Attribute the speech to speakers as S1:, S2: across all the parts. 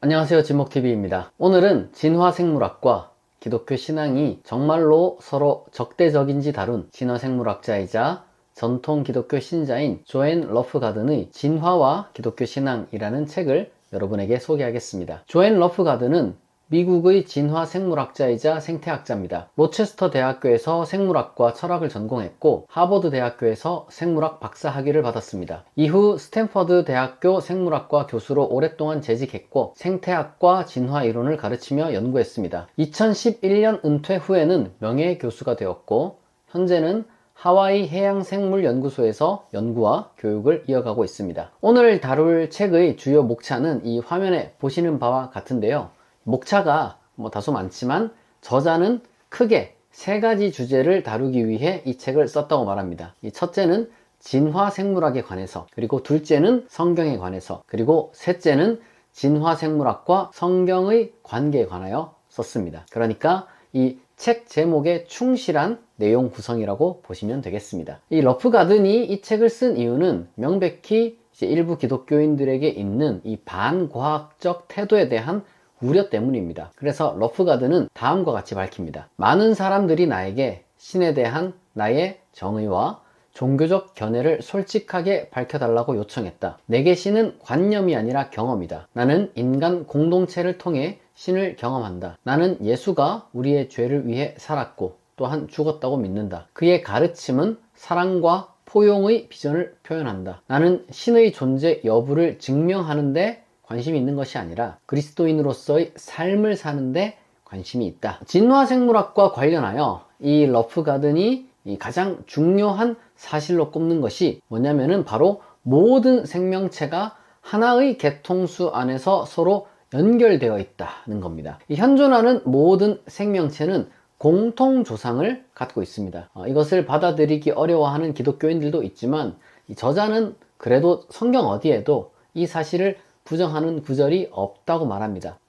S1: 안녕하세요, 진목TV입니다. 오늘은 진화생물학과 기독교 신앙이 정말로 서로 적대적인지 다룬 진화생물학자이자 전통 기독교 신자인 조앤 러프가든의 진화와 기독교 신앙이라는 책을 여러분에게 소개하겠습니다. 조앤 러프가든은 미국의 진화생물학자이자 생태학자입니다. 로체스터 대학교에서 생물학과 철학을 전공했고 하버드 대학교에서 생물학 박사학위를 받았습니다. 이후 스탠퍼드 대학교 생물학과 교수로 오랫동안 재직했고 생태학과 진화이론을 가르치며 연구했습니다. 2011년 은퇴 후에는 명예교수가 되었고 현재는 하와이 해양생물연구소에서 연구와 교육을 이어가고 있습니다. 오늘 다룰 책의 주요 목차는 이 화면에 보시는 바와 같은데요. 목차가 다소 많지만 저자는 크게 세 가지 주제를 다루기 위해 이 책을 썼다고 말합니다. 이 첫째는 진화생물학에 관해서, 그리고 둘째는 성경에 관해서, 그리고 셋째는 진화생물학과 성경의 관계에 관하여 썼습니다. 그러니까 이 책 제목에 충실한 내용 구성이라고 보시면 되겠습니다. 이 러프가든이 이 책을 쓴 이유는 명백히 일부 기독교인들에게 있는 이 반과학적 태도에 대한 우려 때문입니다. 그래서 러프가든은 다음과 같이 밝힙니다. 많은 사람들이 나에게 신에 대한 나의 정의와 종교적 견해를 솔직하게 밝혀달라고 요청했다. 내게 신은 관념이 아니라 경험이다. 나는 인간 공동체를 통해 신을 경험한다. 나는 예수가 우리의 죄를 위해 살았고 또한 죽었다고 믿는다. 그의 가르침은 사랑과 포용의 비전을 표현한다. 나는 신의 존재 여부를 증명하는데 관심이 있는 것이 아니라 그리스도인으로서의 삶을 사는데 관심이 있다. 진화생물학과 관련하여 이 러프가든이 가장 중요한 사실로 꼽는 것이 뭐냐면은 바로 모든 생명체가 하나의 개통수 안에서 서로 연결되어 있다는 겁니다. 이 현존하는 모든 생명체는 공통조상을 갖고 있습니다. 이것을 받아들이기 어려워하는 기독교인들도 있지만 이 저자는 그래도 성경 어디에도 이 사실을 부정하는 구절이 없다고 말합니다.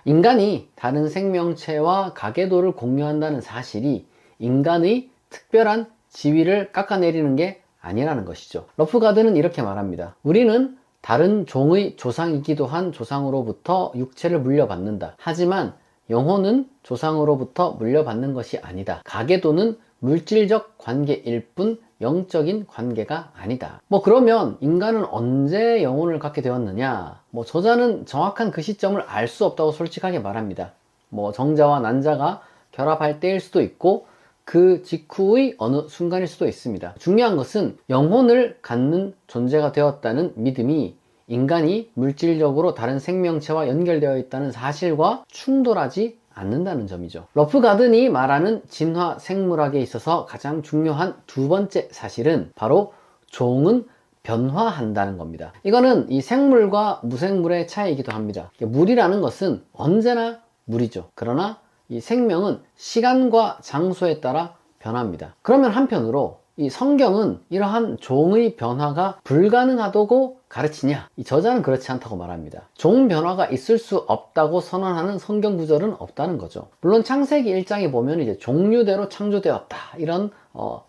S1: 인간이 다른 생명체와 가계도를 공유한다는 사실이 인간의 특별한 지위를 깎아내리는 게 아니라는 것이죠. 러프가든은 이렇게 말합니다. 우리는 다른 종의 조상이기도 한 조상으로부터 육체를 물려받는다. 하지만 영혼은 조상으로부터 물려받는 것이 아니다. 가계도는 물질적 관계일 뿐 영적인 관계가 아니다. 그러면 인간은 언제 영혼을 갖게 되었느냐? 저자는 정확한 그 시점을 알 수 없다고 솔직하게 말합니다. 정자와 난자가 결합할 때일 수도 있고 그 직후의 어느 순간일 수도 있습니다. 중요한 것은 영혼을 갖는 존재가 되었다는 믿음이 인간이 물질적으로 다른 생명체와 연결되어 있다는 사실과 충돌하지 않는다는 점이죠. 러프가든이 말하는 진화 생물학에 있어서 가장 중요한 두 번째 사실은 바로 종은 변화한다는 겁니다. 이거는 이 생물과 무생물의 차이이기도 합니다. 물이라는 것은 언제나 물이죠. 그러나 이 생명은 시간과 장소에 따라 변합니다. 그러면 한편으로 이 성경은 이러한 종의 변화가 불가능하다고 가르치냐? 이 저자는 그렇지 않다고 말합니다. 종 변화가 있을 수 없다고 선언하는 성경 구절은 없다는 거죠. 물론 창세기 1장에 보면 이제 종류대로 창조되었다 이런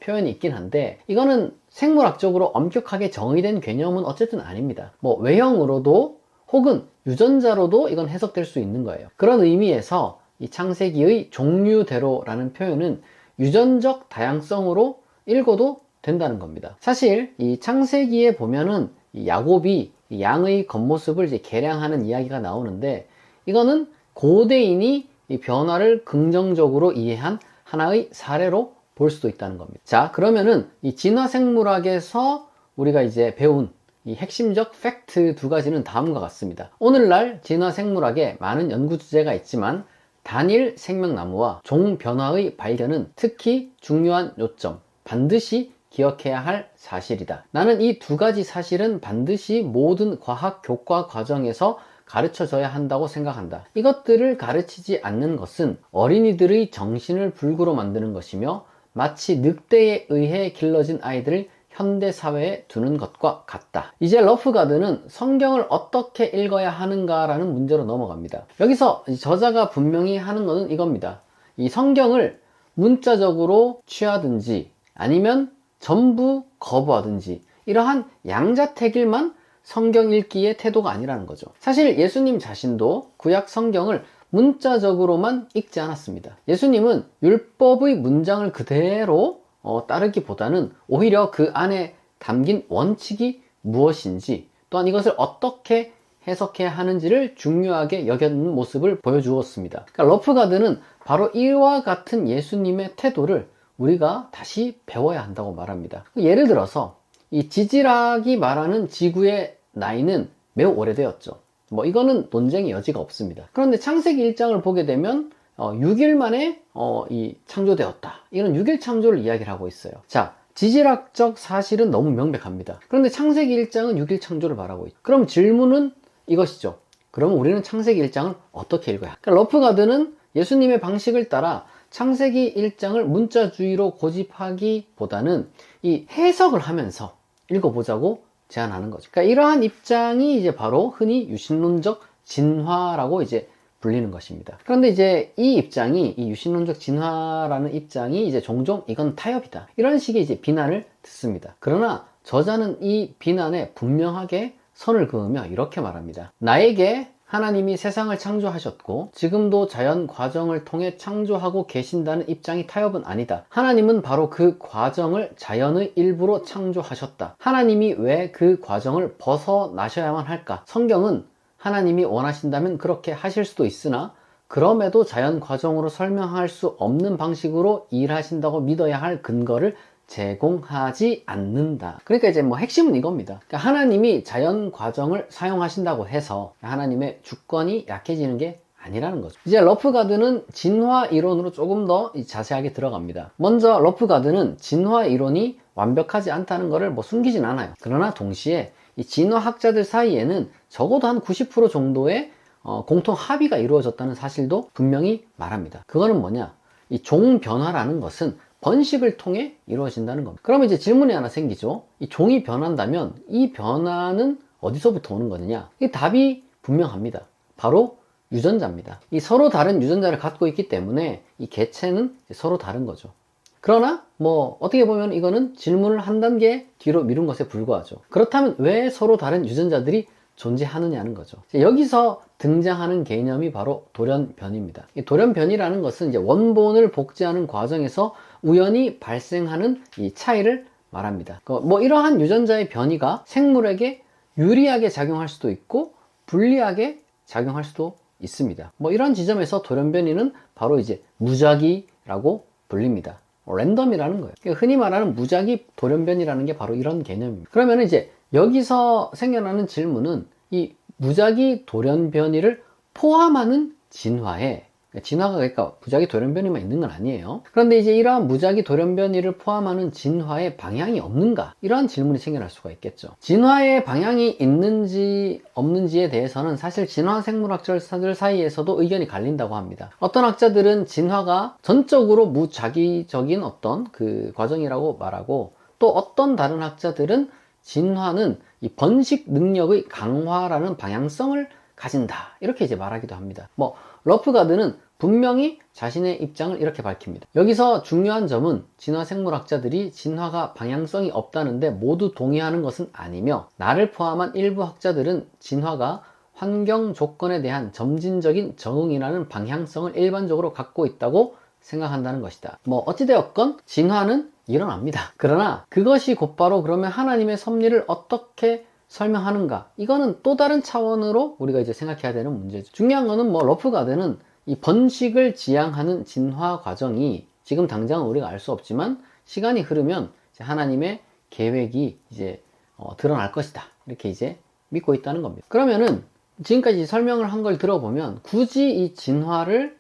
S1: 표현이 있긴 한데 이거는 생물학적으로 엄격하게 정의된 개념은 어쨌든 아닙니다. 외형으로도 혹은 유전자로도 이건 해석될 수 있는 거예요. 그런 의미에서 이 창세기의 종류대로라는 표현은 유전적 다양성으로 읽어도 된다는 겁니다. 사실 이 창세기에 보면은 이 야곱이 이 양의 겉모습을 이제 개량하는 이야기가 나오는데 이거는 고대인이 이 변화를 긍정적으로 이해한 하나의 사례로 볼 수도 있다는 겁니다. 자, 그러면은 이 진화생물학에서 우리가 이제 배운 이 핵심적 팩트 두 가지는 다음과 같습니다. 오늘날 진화생물학에 많은 연구 주제가 있지만 단일 생명나무와 종 변화의 발견은 특히 중요한 요점, 반드시 기억해야 할 사실이다. 나는 이 두 가지 사실은 반드시 모든 과학 교과 과정에서 가르쳐져야 한다고 생각한다. 이것들을 가르치지 않는 것은 어린이들의 정신을 불구로 만드는 것이며 마치 늑대에 의해 길러진 아이들을 현대사회에 두는 것과 같다. 이제 러프가든은 성경을 어떻게 읽어야 하는가라는 문제로 넘어갑니다. 여기서 저자가 분명히 하는 것은 이겁니다. 이 성경을 문자적으로 취하든지 아니면 전부 거부하든지 이러한 양자택일만 성경 읽기의 태도가 아니라는 거죠. 사실 예수님 자신도 구약 성경을 문자적으로만 읽지 않았습니다. 예수님은 율법의 문장을 그대로 따르기보다는 오히려 그 안에 담긴 원칙이 무엇인지, 또한 이것을 어떻게 해석해야 하는지를 중요하게 여겼는 모습을 보여주었습니다. 그러니까 러프가드는 바로 이와 같은 예수님의 태도를 우리가 다시 배워야 한다고 말합니다. 예를 들어서 이 지질학이 말하는 지구의 나이는 매우 오래되었죠. 이거는 논쟁의 여지가 없습니다. 그런데 창세기 1장을 보게 되면 6일 만에 창조되었다. 이런 6일 창조를 이야기를 하고 있어요. 자, 지질학적 사실은 너무 명백합니다. 그런데 창세기 1장은 6일 창조를 말하고 있죠. 그럼 질문은 이것이죠. 그러면 우리는 창세기 1장을 어떻게 읽어야 할까? 그러니까 러프가드는 예수님의 방식을 따라 창세기 1장을 문자주의로 고집하기보다는 이 해석을 하면서 읽어보자고 제안하는 거죠. 그러니까 이러한 입장이 이제 바로 흔히 유신론적 진화라고 이제 불리는 것입니다. 그런데 이제 이 유신론적 진화라는 입장이 이제 종종 이건 타협이다, 이런 식의 이제 비난을 듣습니다. 그러나 저자는 이 비난에 분명하게 선을 그으며 이렇게 말합니다. 나에게 하나님이 세상을 창조하셨고 지금도 자연 과정을 통해 창조하고 계신다는 입장이 타협은 아니다. 하나님은 바로 그 과정을 자연의 일부로 창조하셨다. 하나님이 왜 그 과정을 벗어나셔야만 할까? 성경은 하나님이 원하신다면 그렇게 하실 수도 있으나 그럼에도 자연 과정으로 설명할 수 없는 방식으로 일하신다고 믿어야 할 근거를 제공하지 않는다. 그러니까 이제 핵심은 이겁니다. 그러니까 하나님이 자연 과정을 사용하신다고 해서 하나님의 주권이 약해지는 게 아니라는 거죠. 이제 러프가드는 진화 이론으로 조금 더 자세하게 들어갑니다. 먼저 러프가드는 진화 이론이 완벽하지 않다는 것을 숨기진 않아요. 그러나 동시에 이 진화학자들 사이에는 적어도 한 90% 정도의 공통 합의가 이루어졌다는 사실도 분명히 말합니다. 그거는 뭐냐? 이 종 변화라는 것은 번식을 통해 이루어진다는 겁니다. 그러면 이제 질문이 하나 생기죠. 이 종이 변한다면 이 변화는 어디서부터 오는 거느냐? 이 답이 분명합니다. 바로 유전자입니다. 이 서로 다른 유전자를 갖고 있기 때문에 이 개체는 서로 다른 거죠. 그러나 어떻게 보면 이거는 질문을 한 단계 뒤로 미룬 것에 불과하죠. 그렇다면 왜 서로 다른 유전자들이 존재하느냐는 거죠. 여기서 등장하는 개념이 바로 돌연변입니다. 이 돌연변이라는 것은 이제 원본을 복제하는 과정에서 우연히 발생하는 이 차이를 말합니다. 이러한 유전자의 변이가 생물에게 유리하게 작용할 수도 있고 불리하게 작용할 수도 있습니다. 이런 지점에서 돌연변이는 바로 이제 무작위라고 불립니다. 랜덤이라는 거예요. 흔히 말하는 무작위 돌연변이라는 게 바로 이런 개념입니다. 그러면 이제 여기서 생겨나는 질문은 이 무작위 돌연변이를 포함하는 진화에, 진화가 그러니까 무작위 돌연변이만 있는 건 아니에요. 그런데 이제 이러한 무작위 돌연변이를 포함하는 진화의 방향이 없는가? 이러한 질문이 생겨날 수가 있겠죠. 진화의 방향이 있는지 없는지에 대해서는 사실 진화 생물학자들 사이에서도 의견이 갈린다고 합니다. 어떤 학자들은 진화가 전적으로 무작위적인 어떤 그 과정이라고 말하고, 또 어떤 다른 학자들은 진화는 이 번식 능력의 강화라는 방향성을 가진다, 이렇게 이제 말하기도 합니다. 러프가드는 분명히 자신의 입장을 이렇게 밝힙니다. 여기서 중요한 점은 진화 생물학자들이 진화가 방향성이 없다는데 모두 동의하는 것은 아니며, 나를 포함한 일부 학자들은 진화가 환경 조건에 대한 점진적인 적응이라는 방향성을 일반적으로 갖고 있다고 생각한다는 것이다. 어찌되었건 진화는 일어납니다. 그러나 그것이 곧바로 그러면 하나님의 섭리를 어떻게 설명하는가? 이거는 또 다른 차원으로 우리가 이제 생각해야 되는 문제죠. 중요한 거는 러프가드는 이 번식을 지향하는 진화 과정이 지금 당장은 우리가 알 수 없지만 시간이 흐르면 이제 하나님의 계획이 이제 드러날 것이다, 이렇게 이제 믿고 있다는 겁니다. 그러면은 지금까지 설명을 한 걸 들어보면 굳이 이 진화를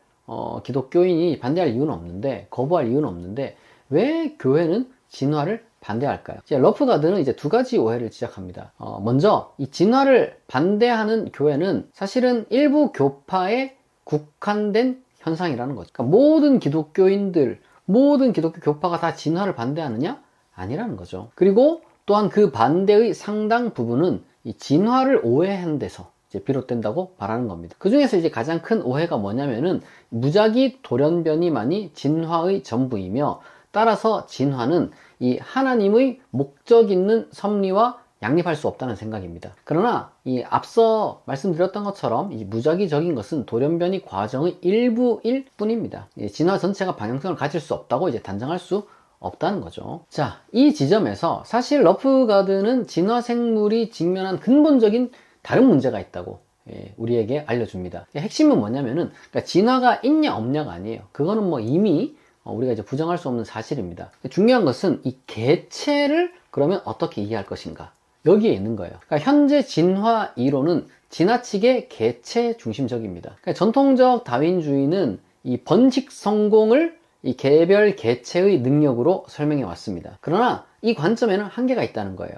S1: 기독교인이 반대할 이유는 없는데, 거부할 이유는 없는데 왜 교회는 진화를 반대할까요? 이제 러프가드는 이제 두 가지 오해를 지적합니다. 먼저 이 진화를 반대하는 교회는 사실은 일부 교파에 국한된 현상이라는 거죠. 그러니까 모든 기독교인들, 모든 기독교 교파가 다 진화를 반대하느냐? 아니라는 거죠. 그리고 또한 그 반대의 상당 부분은 이 진화를 오해한 데서 이제 비롯된다고 말하는 겁니다. 그 중에서 이제 가장 큰 오해가 뭐냐면은 무작위 돌연변이만이 진화의 전부이며, 따라서 진화는 이 하나님의 목적 있는 섭리와 양립할 수 없다는 생각입니다. 그러나 이 앞서 말씀드렸던 것처럼 이 무작위적인 것은 돌연변이 과정의 일부일 뿐입니다. 진화 전체가 방향성을 가질 수 없다고 이제 단정할 수 없다는 거죠. 자, 이 지점에서 사실 러프가드는 진화 생물이 직면한 근본적인 다른 문제가 있다고 우리에게 알려줍니다. 핵심은 뭐냐면은 그러니까 진화가 있냐 없냐가 아니에요. 그거는 뭐 이미 우리가 이제 부정할 수 없는 사실입니다. 중요한 것은 이 개체를 그러면 어떻게 이해할 것인가, 여기에 있는 거예요. 그러니까 현재 진화 이론은 지나치게 개체 중심적입니다. 그러니까 전통적 다윈주의는 이 번식 성공을 이 개별 개체의 능력으로 설명해 왔습니다. 그러나 이 관점에는 한계가 있다는 거예요.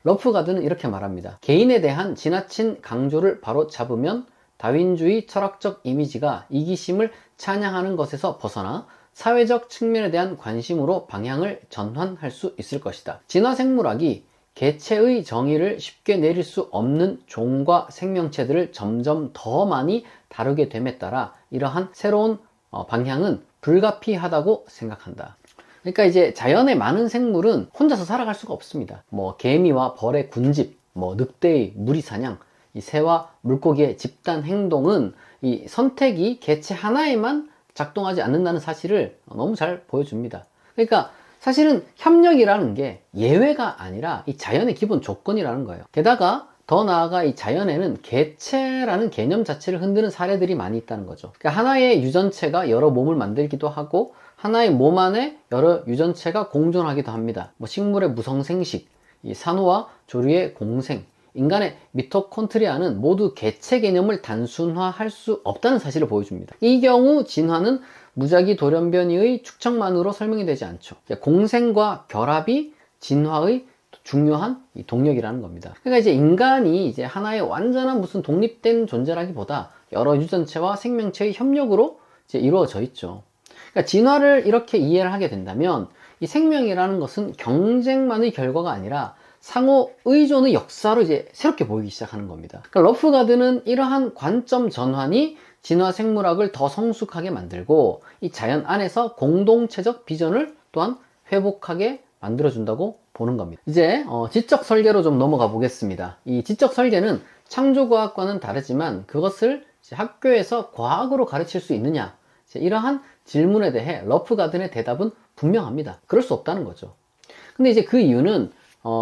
S1: 러프가드는 이렇게 말합니다. 개인에 대한 지나친 강조를 바로 잡으면 다윈주의 철학적 이미지가 이기심을 찬양하는 것에서 벗어나 사회적 측면에 대한 관심으로 방향을 전환할 수 있을 것이다. 진화생물학이 개체의 정의를 쉽게 내릴 수 없는 종과 생명체들을 점점 더 많이 다루게 됨에 따라 이러한 새로운 방향은 불가피하다고 생각한다. 그러니까 이제 자연의 많은 생물은 혼자서 살아갈 수가 없습니다. 뭐 개미와 벌의 군집, 뭐 늑대의 무리 사냥, 이 새와 물고기의 집단 행동은 이 선택이 개체 하나에만 작동하지 않는다는 사실을 너무 잘 보여줍니다. 그러니까 사실은 협력이라는 게 예외가 아니라 이 자연의 기본 조건이라는 거예요. 게다가 더 나아가 이 자연에는 개체라는 개념 자체를 흔드는 사례들이 많이 있다는 거죠. 그러니까 하나의 유전체가 여러 몸을 만들기도 하고 하나의 몸 안에 여러 유전체가 공존하기도 합니다. 뭐 식물의 무성생식, 이 산호와 조류의 공생, 인간의 미토콘트리아는 모두 개체 개념을 단순화할 수 없다는 사실을 보여줍니다. 이 경우 진화는 무작위 돌연변이의 축적만으로 설명이 되지 않죠. 공생과 결합이 진화의 중요한 동력이라는 겁니다. 그러니까 이제 인간이 이제 하나의 완전한 무슨 독립된 존재라기보다 여러 유전체와 생명체의 협력으로 이제 이루어져 있죠. 그러니까 진화를 이렇게 이해를 하게 된다면 이 생명이라는 것은 경쟁만의 결과가 아니라 상호 의존의 역사로 이제 새롭게 보이기 시작하는 겁니다. 그러니까 러프가드는 이러한 관점 전환이 진화 생물학을 더 성숙하게 만들고 이 자연 안에서 공동체적 비전을 또한 회복하게 만들어준다고 보는 겁니다. 이제 지적 설계로 좀 넘어가 보겠습니다. 이 지적 설계는 창조과학과는 다르지만 그것을 이제 학교에서 과학으로 가르칠 수 있느냐, 이러한 질문에 대해 러프가든의 대답은 분명합니다. 그럴 수 없다는 거죠. 근데 이제 그 이유는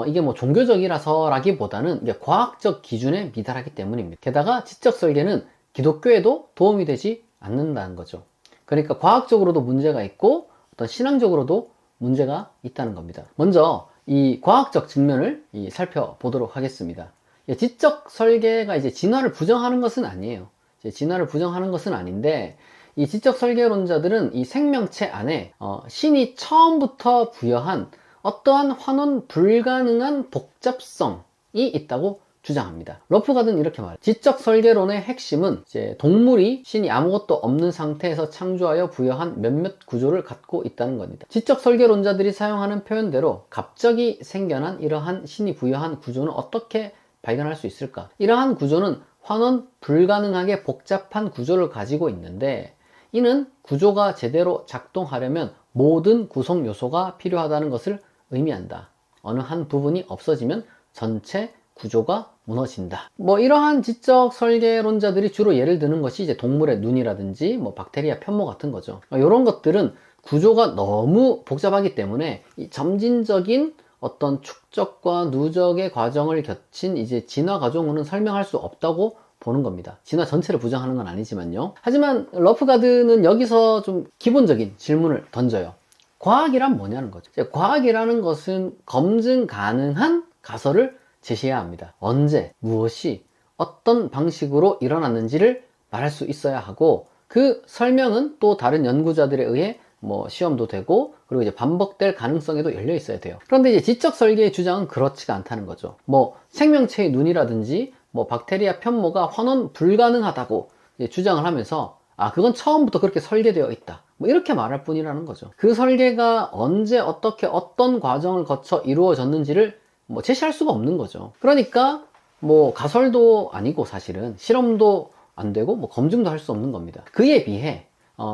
S1: 이게 뭐 종교적이라서라기보다는 이게 과학적 기준에 미달하기 때문입니다. 게다가 지적 설계는 기독교에도 도움이 되지 않는다는 거죠. 그러니까 과학적으로도 문제가 있고 어떤 신앙적으로도 문제가 있다는 겁니다. 먼저 이 과학적 측면을 살펴보도록 하겠습니다. 지적 설계가 이제 진화를 부정하는 것은 아니에요. 진화를 부정하는 것은 아닌데 이 지적 설계론자들은 이 생명체 안에 신이 처음부터 부여한 어떠한 환원 불가능한 복잡성이 있다고 주장합니다. 러프가드는 이렇게 말해요. 지적 설계론의 핵심은 이제 동물이 신이 아무것도 없는 상태에서 창조하여 부여한 몇몇 구조를 갖고 있다는 겁니다. 지적 설계론자들이 사용하는 표현대로 갑자기 생겨난 이러한 신이 부여한 구조는 어떻게 발견할 수 있을까? 이러한 구조는 환원 불가능하게 복잡한 구조를 가지고 있는데 이는 구조가 제대로 작동하려면 모든 구성 요소가 필요하다는 것을 의미한다. 어느 한 부분이 없어지면 전체 구조가 무너진다. 뭐 이러한 지적 설계론자들이 주로 예를 드는 것이 이제 동물의 눈이라든지 뭐 박테리아 편모 같은 거죠. 이런 것들은 구조가 너무 복잡하기 때문에 이 점진적인 어떤 축적과 누적의 과정을 거친 이제 진화 과정으로는 설명할 수 없다고 보는 겁니다. 진화 전체를 부정하는 건 아니지만요. 하지만 러프가드는 여기서 좀 기본적인 질문을 던져요. 과학이란 뭐냐는 거죠. 과학이라는 것은 검증 가능한 가설을 제시해야 합니다. 언제, 무엇이, 어떤 방식으로 일어났는지를 말할 수 있어야 하고 그 설명은 또 다른 연구자들에 의해 뭐 시험도 되고 그리고 이제 반복될 가능성에도 열려 있어야 돼요. 그런데 이제 지적 설계의 주장은 그렇지가 않다는 거죠. 뭐 생명체의 눈이라든지 뭐 박테리아 편모가 환원 불가능하다고 주장을 하면서 그건 처음부터 그렇게 설계되어 있다. 뭐 이렇게 말할 뿐이라는 거죠. 그 설계가 언제 어떻게 어떤 과정을 거쳐 이루어졌는지를 뭐 제시할 수가 없는 거죠. 그러니까 뭐 가설도 아니고 사실은 실험도 안 되고 뭐 검증도 할 수 없는 겁니다. 그에 비해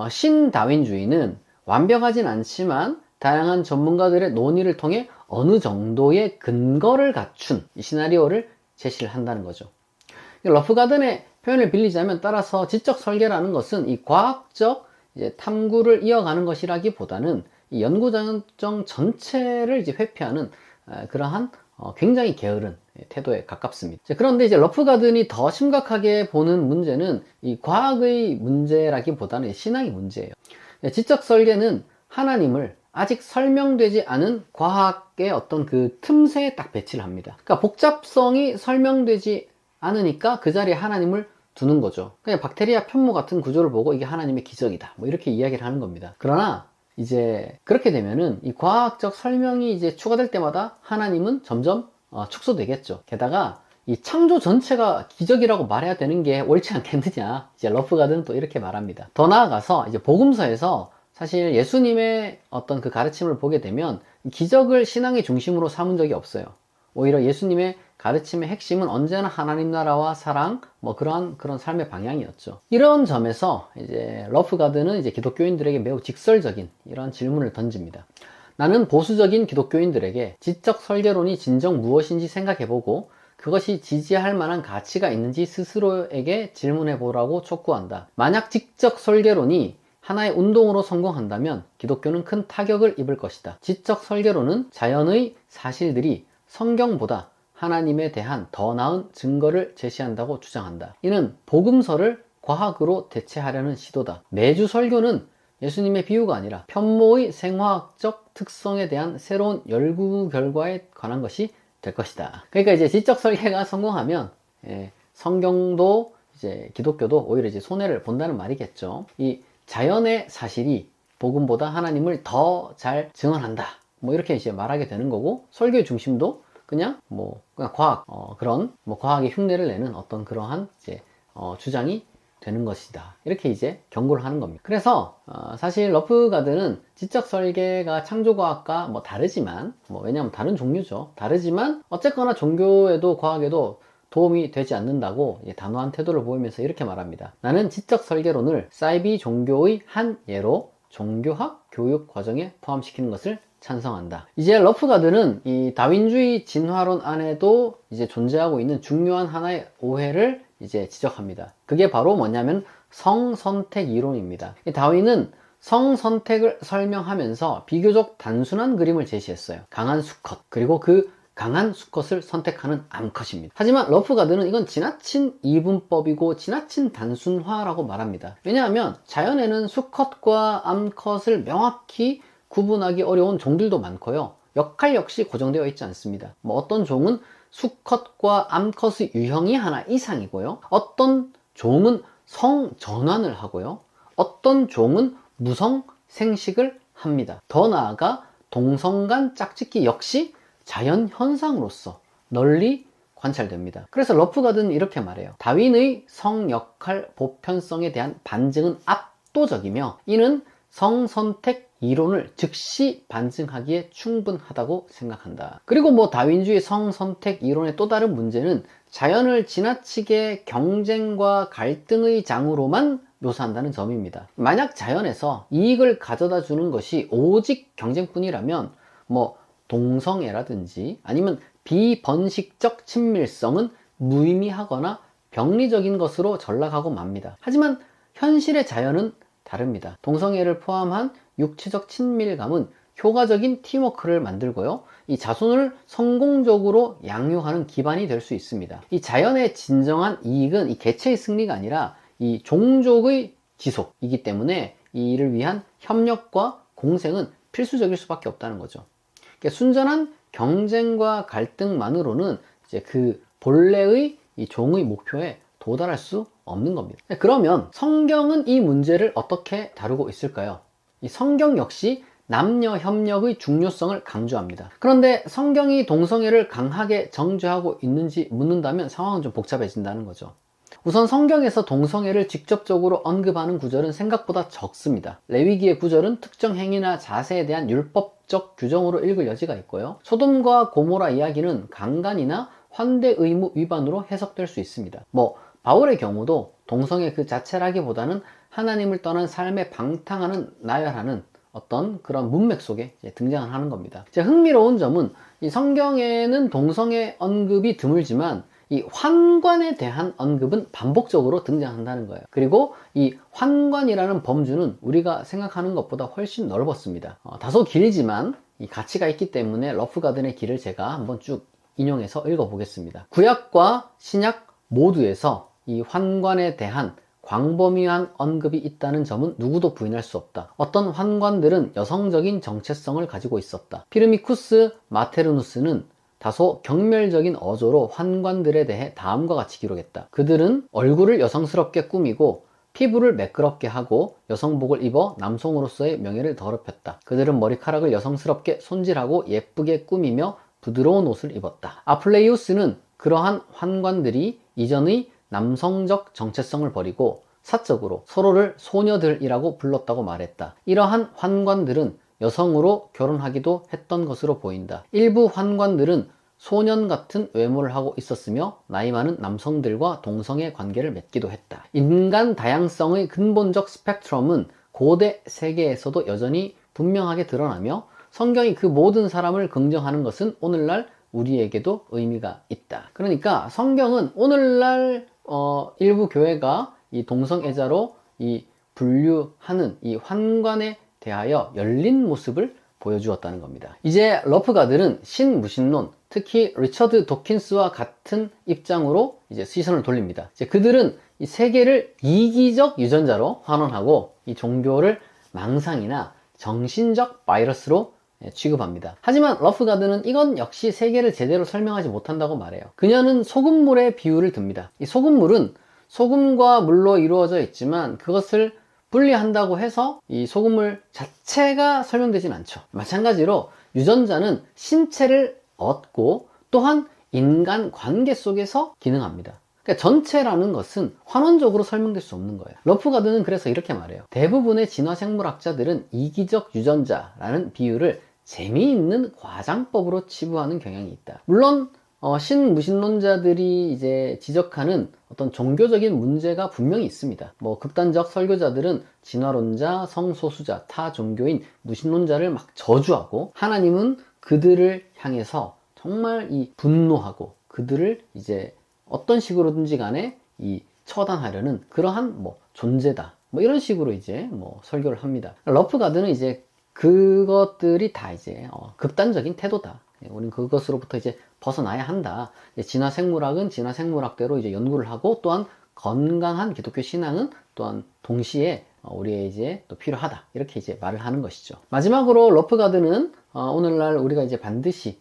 S1: 신다윈주의는 완벽하진 않지만 다양한 전문가들의 논의를 통해 어느 정도의 근거를 갖춘 이 시나리오를 제시를 한다는 거죠. 러프가든의 표현을 빌리자면, 따라서 지적 설계라는 것은 이 과학적 탐구를 이어가는 것이라기보다는 이 연구 과정 전체를 회피하는 그러한 굉장히 게으른 태도에 가깝습니다. 그런데 이제 러프가든이 더 심각하게 보는 문제는 이 과학의 문제라기보다는 신앙의 문제예요. 지적 설계는 하나님을 아직 설명되지 않은 과학의 어떤 그 틈새에 딱 배치를 합니다. 그러니까 복잡성이 설명되지 않으니까 그 자리에 하나님을 두는 거죠. 그냥 박테리아 편모 같은 구조를 보고 이게 하나님의 기적이다, 뭐 이렇게 이야기를 하는 겁니다. 그러나 이제 그렇게 되면은 이 과학적 설명이 이제 추가될 때마다 하나님은 점점 축소되겠죠. 게다가 이 창조 전체가 기적이라고 말해야 되는 게 옳지 않겠느냐, 이제 러프가든은 또 이렇게 말합니다. 더 나아가서 이제 복음서에서 사실 예수님의 어떤 그 가르침을 보게 되면 기적을 신앙의 중심으로 삼은 적이 없어요. 오히려 예수님의 가르침의 핵심은 언제나 하나님 나라와 사랑, 뭐 그런 삶의 방향이었죠. 이런 점에서 이제 러프가든은 이제 기독교인들에게 매우 직설적인 이런 질문을 던집니다. 나는 보수적인 기독교인들에게 지적 설계론이 진정 무엇인지 생각해보고 그것이 지지할 만한 가치가 있는지 스스로에게 질문해보라고 촉구한다. 만약 지적 설계론이 하나의 운동으로 성공한다면 기독교는 큰 타격을 입을 것이다. 지적 설계론은 자연의 사실들이 성경보다 하나님에 대한 더 나은 증거를 제시한다고 주장한다. 이는 복음서를 과학으로 대체하려는 시도다. 매주 설교는 예수님의 비유가 아니라 편모의 생화학적 특성에 대한 새로운 연구 결과에 관한 것이 될 것이다. 그러니까 이제 지적 설계가 성공하면 성경도 이제 기독교도 오히려 이제 손해를 본다는 말이겠죠. 이 자연의 사실이 복음보다 하나님을 더 잘 증언한다, 뭐 이렇게 이제 말하게 되는 거고, 설교의 중심도 그냥 과학, 그런 과학의 흉내를 내는 어떤 그러한 이제 주장이 되는 것이다, 이렇게 이제 경고를 하는 겁니다. 그래서 사실 러프가든은 지적 설계가 창조과학과 다르지만, 왜냐하면 다른 종류죠. 다르지만 어쨌거나 종교에도 과학에도 도움이 되지 않는다고 단호한 태도를 보이면서 이렇게 말합니다. 나는 지적 설계론을 사이비 종교의 한 예로 종교학 교육 과정에 포함시키는 것을 찬성한다. 이제 러프가든은 이 다윈주의 진화론 안에도 이제 존재하고 있는 중요한 하나의 오해를 이제 지적합니다. 그게 바로 뭐냐면 성선택 이론입니다. 다윈은 성선택을 설명하면서 비교적 단순한 그림을 제시했어요. 강한 수컷, 그리고 그 강한 수컷을 선택하는 암컷입니다. 하지만 러프가든은 이건 지나친 이분법이고 지나친 단순화라고 말합니다. 왜냐하면 자연에는 수컷과 암컷을 명확히 구분하기 어려운 종들도 많고요. 역할 역시 고정되어 있지 않습니다. 어떤 종은 수컷과 암컷의 유형이 하나 이상이고요. 어떤 종은 성전환을 하고요. 어떤 종은 무성 생식을 합니다. 더 나아가 동성간 짝짓기 역시 자연 현상으로서 널리 관찰됩니다. 그래서 러프가든은 이렇게 말해요. 다윈의 성 역할 보편성에 대한 반증은 압도적이며 이는 성선택 이론을 즉시 반증하기에 충분하다고 생각한다. 그리고 다윈주의 성선택 이론의 또 다른 문제는 자연을 지나치게 경쟁과 갈등의 장으로만 묘사한다는 점입니다. 만약 자연에서 이익을 가져다 주는 것이 오직 경쟁뿐이라면 동성애라든지 아니면 비번식적 친밀성은 무의미하거나 병리적인 것으로 전락하고 맙니다. 하지만 현실의 자연은 다릅니다. 동성애를 포함한 육체적 친밀감은 효과적인 팀워크를 만들고요. 이 자손을 성공적으로 양육하는 기반이 될 수 있습니다. 이 자연의 진정한 이익은 이 개체의 승리가 아니라 이 종족의 지속이기 때문에 이를 위한 협력과 공생은 필수적일 수밖에 없다는 거죠. 순전한 경쟁과 갈등만으로는 이제 그 본래의 이 종의 목표에 도달할 수 없는 겁니다. 그러면 성경은 이 문제를 어떻게 다루고 있을까요? 이 성경 역시 남녀 협력의 중요성을 강조합니다. 그런데 성경이 동성애를 강하게 정죄하고 있는지 묻는다면 상황은 좀 복잡해진다는 거죠. 우선 성경에서 동성애를 직접적으로 언급하는 구절은 생각보다 적습니다. 레위기의 구절은 특정 행위나 자세에 대한 율법적 규정으로 읽을 여지가 있고요. 소돔과 고모라 이야기는 강간이나 환대 의무 위반으로 해석될 수 있습니다. 바울의 경우도 동성애 그 자체라기보다는 하나님을 떠난 삶에 방탕하는 나열하는 어떤 그런 문맥 속에 이제 등장을 하는 겁니다. 흥미로운 점은 이 성경에는 동성애 언급이 드물지만 이 환관에 대한 언급은 반복적으로 등장한다는 거예요. 그리고 이 환관이라는 범주는 우리가 생각하는 것보다 훨씬 넓었습니다. 다소 길지만 이 가치가 있기 때문에 러프가든의 길을 제가 한번 쭉 인용해서 읽어보겠습니다. 구약과 신약 모두에서 이 환관에 대한 광범위한 언급이 있다는 점은 누구도 부인할 수 없다. 어떤 환관들은 여성적인 정체성을 가지고 있었다. 피르미쿠스 마테르누스는 다소 경멸적인 어조로 환관들에 대해 다음과 같이 기록했다. 그들은 얼굴을 여성스럽게 꾸미고 피부를 매끄럽게 하고 여성복을 입어 남성으로서의 명예를 더럽혔다. 그들은 머리카락을 여성스럽게 손질하고 예쁘게 꾸미며 부드러운 옷을 입었다. 아플레이우스는 그러한 환관들이 이전의 남성적 정체성을 버리고 사적으로 서로를 소녀들이라고 불렀다고 말했다. 이러한 환관들은 여성으로 결혼하기도 했던 것으로 보인다. 일부 환관들은 소년 같은 외모를 하고 있었으며 나이 많은 남성들과 동성애 관계를 맺기도 했다. 인간 다양성의 근본적 스펙트럼은 고대 세계에서도 여전히 분명하게 드러나며 성경이 그 모든 사람을 긍정하는 것은 오늘날 우리에게도 의미가 있다. 그러니까 성경은 오늘날 일부 교회가 이 동성애자로 이 분류하는 이 환관에 대하여 열린 모습을 보여주었다는 겁니다. 이제 러프가든은 신무신론, 특히 리처드 도킨스와 같은 입장으로 이제 시선을 돌립니다. 이제 그들은 이 세계를 이기적 유전자로 환원하고 이 종교를 망상이나 정신적 바이러스로 취급합니다. 하지만 러프가든은 이건 역시 세계를 제대로 설명하지 못한다고 말해요. 그녀는 소금물의 비유를 듭니다. 이 소금물은 소금과 물로 이루어져 있지만 그것을 분리한다고 해서 이 소금물 자체가 설명되진 않죠. 마찬가지로 유전자는 신체를 얻고 또한 인간 관계 속에서 기능합니다. 그러니까 전체라는 것은 환원적으로 설명될 수 없는 거예요. 러프가든은 그래서 이렇게 말해요. 대부분의 진화생물학자들은 이기적 유전자라는 비유를 재미있는 과장법으로 치부하는 경향이 있다. 물론 신무신론자들이 이제 지적하는 어떤 종교적인 문제가 분명히 있습니다. 극단적 설교자들은 진화론자, 성소수자, 타 종교인 무신론자를 막 저주하고 하나님은 그들을 향해서 정말 이 분노하고 그들을 이제 어떤 식으로든지 간에 이 처단하려는 그러한 존재다. 이런 식으로 이제 설교를 합니다. 러프가든은 이제 그것들이 다 이제 극단적인 태도다. 우리는 그것으로부터 이제 벗어나야 한다. 진화생물학은 진화생물학대로 이제 연구를 하고 또한 건강한 기독교 신앙은 또한 동시에 우리의 이제 또 필요하다. 이렇게 이제 말을 하는 것이죠. 마지막으로 러프가든은 오늘날 우리가 이제 반드시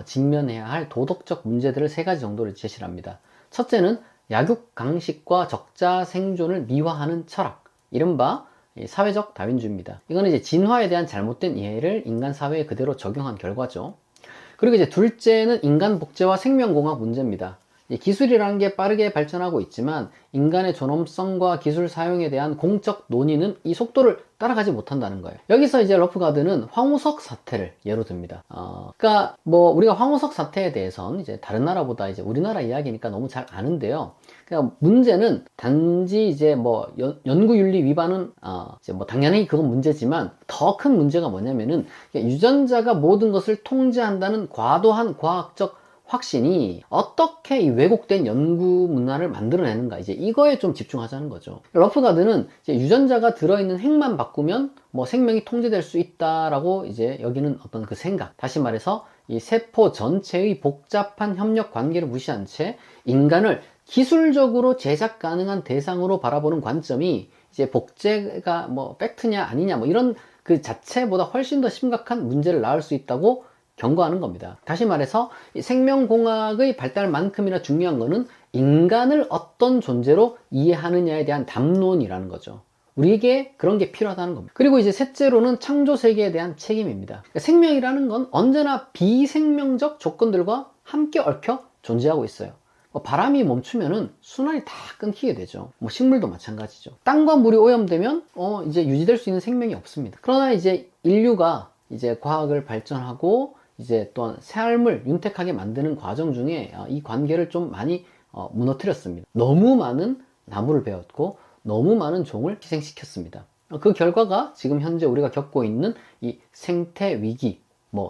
S1: 직면해야 할 도덕적 문제들을 3가지 정도를 제시를 합니다. 첫째는 약육강식과 적자 생존을 미화하는 철학, 이른바 사회적 다윈주의입니다. 이거는 이제 진화에 대한 잘못된 이해를 인간 사회에 그대로 적용한 결과죠. 그리고 이제 둘째는 인간 복제와 생명공학 문제입니다. 기술이라는 게 빠르게 발전하고 있지만 인간의 존엄성과 기술 사용에 대한 공적 논의는 이 속도를 따라가지 못한다는 거예요. 여기서 이제 러프가든은 황우석 사태를 예로 듭니다. 그러니까 우리가 황우석 사태에 대해서는 이제 다른 나라보다 이제 우리나라 이야기니까 너무 잘 아는데요. 그러니까 문제는 단지 이제 연구윤리 위반은 이제 당연히 그건 문제지만 더 큰 문제가 뭐냐면은 유전자가 모든 것을 통제한다는 과도한 과학적 확신이 어떻게 이 왜곡된 연구 문화를 만들어내는가, 이제 이거에 좀 집중하자는 거죠. 러프가든은 이제 유전자가 들어있는 핵만 바꾸면 생명이 통제될 수 있다라고 이제 여기는 어떤 그 생각, 다시 말해서 이 세포 전체의 복잡한 협력 관계를 무시한 채 인간을 기술적으로 제작 가능한 대상으로 바라보는 관점이 이제 복제가 팩트냐 아니냐 이런 그 자체보다 훨씬 더 심각한 문제를 낳을 수 있다고 경고하는 겁니다. 다시 말해서 생명공학의 발달만큼이나 중요한 것은 인간을 어떤 존재로 이해하느냐에 대한 담론이라는 거죠. 우리에게 그런 게 필요하다는 겁니다. 그리고 이제 셋째로는 창조세계에 대한 책임입니다. 생명이라는 건 언제나 비생명적 조건들과 함께 얽혀 존재하고 있어요. 바람이 멈추면은 순환이 다 끊기게 되죠. 식물도 마찬가지죠. 땅과 물이 오염되면 이제 유지될 수 있는 생명이 없습니다. 그러나 이제 인류가 이제 과학을 발전하고 이제 또한 삶을 윤택하게 만드는 과정 중에 이 관계를 좀 많이 무너뜨렸습니다. 너무 많은 나무를 베었고 너무 많은 종을 희생시켰습니다. 그 결과가 지금 현재 우리가 겪고 있는 이 생태 위기,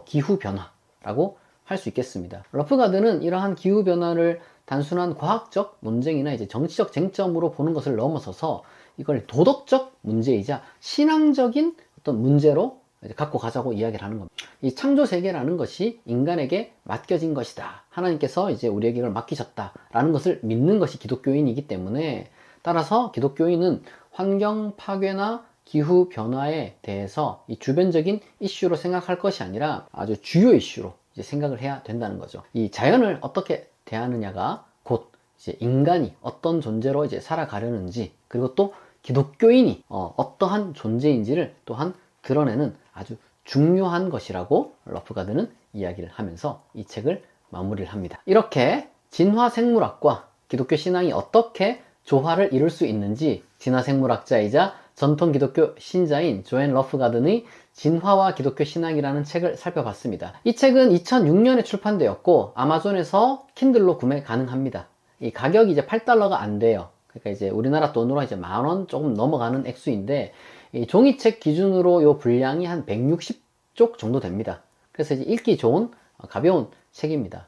S1: 기후 변화라고 할 수 있겠습니다. 러프가드는 이러한 기후 변화를 단순한 과학적 논쟁이나 이제 정치적 쟁점으로 보는 것을 넘어서서 이걸 도덕적 문제이자 신앙적인 어떤 문제로 갖고 가자고 이야기를 하는 겁니다. 이 창조 세계라는 것이 인간에게 맡겨진 것이다. 하나님께서 이제 우리에게 이걸 맡기셨다라는 것을 믿는 것이 기독교인이기 때문에, 따라서 기독교인은 환경 파괴나 기후 변화에 대해서 이 주변적인 이슈로 생각할 것이 아니라 아주 주요 이슈로 이제 생각을 해야 된다는 거죠. 이 자연을 어떻게 대하느냐가 곧 이제 인간이 어떤 존재로 이제 살아가려는지, 그리고 또 기독교인이 어떠한 존재인지를 또한 드러내는 아주 중요한 것이라고 러프가드는 이야기를 하면서 이 책을 마무리를 합니다. 이렇게 진화생물학과 기독교 신앙이 어떻게 조화를 이룰 수 있는지 진화생물학자이자 전통 기독교 신자인 조앤 러프가든의 진화와 기독교 신앙이라는 책을 살펴봤습니다. 이 책은 2006년에 출판되었고 아마존에서 킨들로 구매 가능합니다. 이 가격이 이제 $8가 안 돼요. 그러니까 이제 우리나라 돈으로 이제 10,000원 조금 넘어가는 액수인데, 이 종이책 기준으로 요 분량이 한 160쪽 정도 됩니다. 그래서 이제 읽기 좋은 가벼운 책입니다.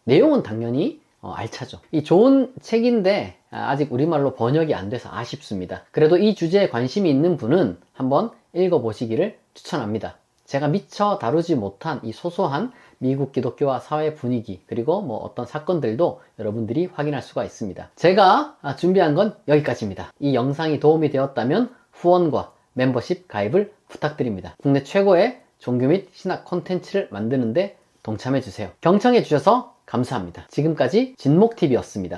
S1: 내용은 당연히 알차죠. 이 좋은 책인데 아직 우리말로 번역이 안 돼서 아쉽습니다. 그래도 이 주제에 관심이 있는 분은 한번 읽어보시기를 추천합니다. 제가 미처 다루지 못한 이 소소한 미국 기독교와 사회 분위기, 그리고 어떤 사건들도 여러분들이 확인할 수가 있습니다. 제가 준비한 건 여기까지입니다. 이 영상이 도움이 되었다면 후원과 멤버십 가입을 부탁드립니다. 국내 최고의 종교 및 신학 콘텐츠를 만드는데 동참해주세요. 경청해주셔서 감사합니다. 지금까지 진목TV였습니다.